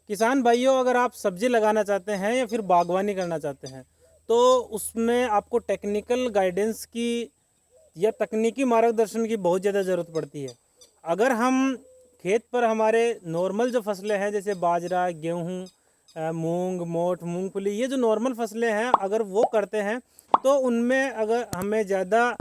किसान भाइयों, अगर आप सब्जी लगाना चाहते हैं या फिर बागवानी करना चाहते हैं तो उसमें आपको टेक्निकल गाइडेंस की या तकनीकी मार्गदर्शन की बहुत ज़्यादा ज़रूरत पड़ती है। अगर हम खेत पर हमारे नॉर्मल जो फसलें हैं जैसे बाजरा, गेहूँ, मूंग, मोठ, मूंगफली, ये जो नॉर्मल फसलें हैं अगर वो करते हैं तो उनमें अगर हमें ज़्यादा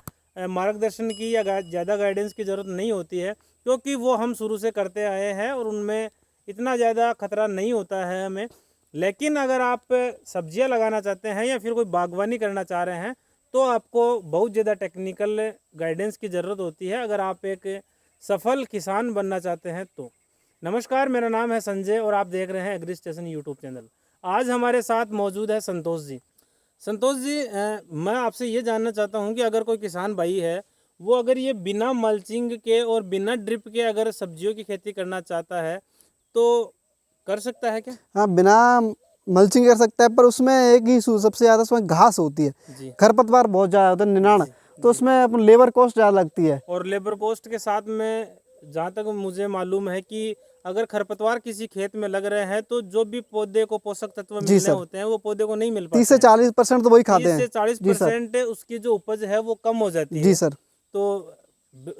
मार्गदर्शन की या ज़्यादा गाइडेंस की ज़रूरत नहीं होती है, क्योंकि वो हम शुरू से करते आए हैं और उनमें इतना ज़्यादा खतरा नहीं होता है हमें। लेकिन अगर आप सब्जियां लगाना चाहते हैं या फिर कोई बागवानी करना चाह रहे हैं तो आपको बहुत ज़्यादा टेक्निकल गाइडेंस की ज़रूरत होती है अगर आप एक सफल किसान बनना चाहते हैं तो। नमस्कार, मेरा नाम है संजय और आप देख रहे हैं एग्री स्टेशन यूट्यूब चैनल। आज हमारे साथ मौजूद है संतोष जी। संतोष जी, मैं आपसे ये जानना चाहता हूँ कि अगर कोई किसान भाई है वो अगर ये बिना मल्चिंग के और बिना ड्रिप के अगर सब्जियों की खेती करना चाहता है तो कर सकता है क्या? हाँ, बिना मल्चिंग कर सकता है, पर उसमें एक ही इशू सबसे ज़्यादा उसमें घास होती है, जी खरपतवार बहुत ज़्यादा होता है, निनाण। तो उसमें अपन लेबर कॉस्ट ज़्यादा लगती है। और लेबर कॉस्ट के साथ में जहाँ तक मुझे मालूम है कि अगर खरपतवार किसी खेत में लग रहे हैं तो जो भी पौधे को पोषक तत्व मिलने होते हैं वो पौधे को नहीं मिल 30 पाते से 40% तो वही खाते 30 हैं। से 40% उसकी जो उपज है वो कम हो जाती है। जी सर। तो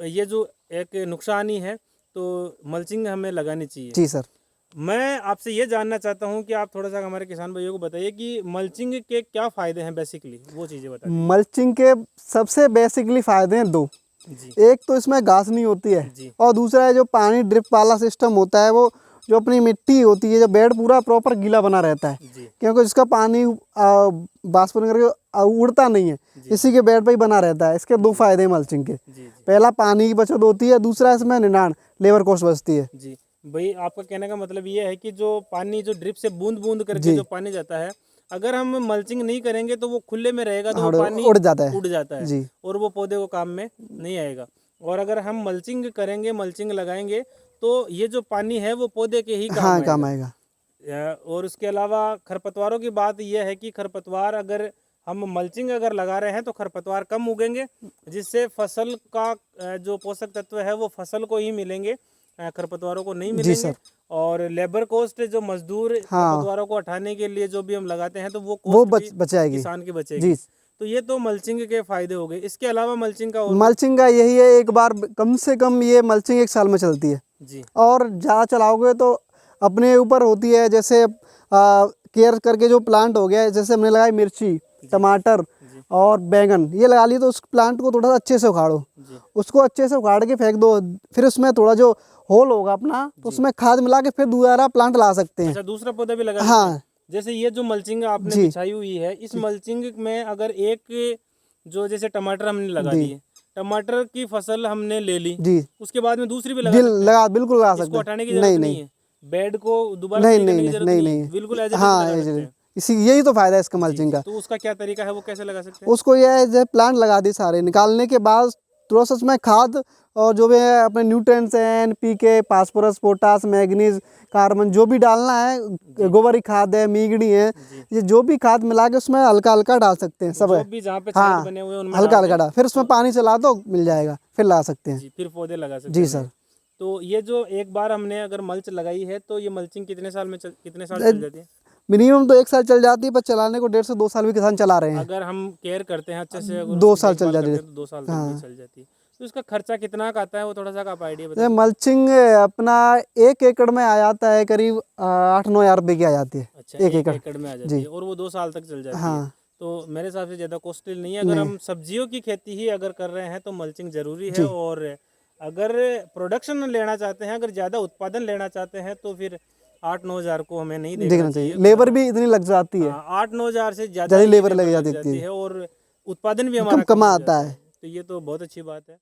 ये जो एक नुकसान ही है, तो मल्चिंग हमें लगानी चाहिए। जी सर। मैं आपसे ये जानना चाहता हूँ कि आप थोड़ा सा हमारे किसान भाइयों को बताइए कि मल्चिंग के क्या फ़ायदे हैं, बेसिकली वो चीज़ें बता दीजिए। मल्चिंग के सबसे बेसिकली फ़ायदे हैं दो। जी एक तो इसमें घास नहीं होती है, जी और दूसरा है जो पानी ड्रिप वाला सिस्टम होता है, वो जो अपनी मिट्टी होती है, जो बेड पूरा प्रॉपर गीला बना रहता है, जी क्योंकि इसका पानी वाष्पन करके उड़ता नहीं है, इसी के बेड पे ही बना रहता है। इसके दो फायदे हैं मल्चिंग के। जी पहला, पानी की बचत होती है, दूसरा इसमें निनाण लेबर कॉस्ट बचती है। जी भाई, आपका कहने का मतलब ये है कि जो पानी जो ड्रिप से बूंद बूंद करके जी जो पानी जाता है, अगर हम मल्चिंग नहीं करेंगे तो वो खुले में रहेगा तो वो हाँ, पानी उड़ जाता है। उड़ जाता है जी और वो पौधे को काम में नहीं आएगा। और अगर हम मल्चिंग करेंगे, मल्चिंग लगाएंगे तो ये जो पानी है वो पौधे के ही काम हाँ, काम आएगा। आएगा। और उसके अलावा खरपतवारों की बात यह है कि खरपतवार अगर हम मल्चिंग अगर लगा रहे हैं तो खरपतवार कम उगेंगे, जिससे फसल का जो पोषक तत्व है वो फसल को ही मिलेंगे, खरपतवारों को नहीं जी मिलेंगे। सर। और लेबर कॉस्ट, जो मजदूर हाँ, खरपतवारों को हटाने के लिए जो भी हम लगाते हैं तो वो वो कॉस्ट भी बच जाएगी। किसान की बचेगी। जी, तो ये तो मल्चिंग के फायदे हो गए। इसके अलावा मल्चिंग का और मल्चिंग का यही है, एक बार कम से कम ये मल्चिंग 1 साल में चलती है, जी और ज़्यादा चलाओगे तो अपने ऊपर होती है। जैसे केयर करके जो प्लांट हो गया, जैसे हमने लगाई मिर्ची, टमाटर जी और बैंगन, ये लगा लिए, तो उस प्लांट को थोड़ा सा अच्छे से उखाड़ो, जी उसको अच्छे से उखाड़ के फेंक दो। फिर उसमें थोड़ा जो होल होगा अपना, तो उसमें खाद मिला के फिर दोबारा प्लांट ला सकते हैं। अच्छा, दूसरा पौधा भी लगा सकते हैं। हाँ जैसे ये जो मल्चिंग आपने जी बिछाई हुई है, इस मल्चिंग में अगर एक जो जैसे टमाटर हमने लगा जी दिए, टमाटर की फसल हमने ले ली, जी उसके बाद में दूसरी भी लगा सकते हैं। बिल्कुल लगा इसको सकते हटाने की हैं। जरूरत नहीं नहीं नहीं है, बेड को दोबारा नहीं सही नहीं करने की नहीं जरूरत नहीं नहीं है, नहीं। बिल्कुल एज इट इज हाँ, लगा सकते हैं। इसी यही तो फायदा है इसका जी मल्चिंग जी, का। तो उसका क्या तरीका है, वो कैसे लगा सकते हैं? उसको यह है, जब प्लांट लगा दिए सारे, निकालने के बाद थोड़ा सा उसमें खाद और जो भी है अपने न्यूट्रिएंट्स हैं, NPK, phosphorus, potash, manganese, carbon, जो भी डालना है, गोबर की खाद है, मीगड़ी है, जी, ये जो भी खाद मिला के उसमें हल्का हल्का डाल सकते हैं सब जो है। भी जहाँ पे छेद हाँ, बने हुए हैं उनमें हल्का डाल हल्का दें डाल, फिर उसमें तो पानी चला दो, मिल जाएगा, फिर ला सकते हैं। जी, फिर पौधे लगा सकते जी हैं सर। नए। तो ये जो एक बार हमने अगर मल्च लगाई है तो ये मल्चिंग कितने साल चल जाती है? मिनिमम तो 1 साल चल जाती है, पर चलाने को 1.5 से 2 साल भी किसान चला रहे हैं। अगर हम केयर करते हैं अच्छे से, अगर 2 उसकी साल चल देखभाल जाती करते है। हैं तो 2 साल तक भी हाँ, चल जाती है। तो इसका खर्चा कितना का आता है वो थोड़ा सा आप आइडिया बता ये दीजिए। मल्चिंग अपना 1 एकड़ में आ जाता है करीब 8-9 हज़ार रुपये की आ जाती है। अच्छा, 1 एक एकड़। एकड़ में आ जाती जी है और वो 2 साल तक चल जाती है। हाँ। तो मेरे हिसाब से ज़्यादा कॉस्टली नहीं है। अगर नहीं। हम सब्जियों की खेती ही अगर कर रहे हैं तो मल्चिंग ज़रूरी है। जी और अगर प्रोडक्शन लेना चाहते हैं, अगर ज़्यादा उत्पादन लेना चाहते हैं तो फिर 8-9 हज़ार को हमें नहीं देखना देखना चाहिए, चाहिए। लेबर भी इतनी लग जाती है, हाँ, 8-9 हज़ार से ज़्यादा ज़्यादा ही लेबर लेबर लग लग जाती जाती है, है और उत्पादन भी कम हमारा कम कमा हो आता जाता है। है। तो ये तो बहुत अच्छी बात है।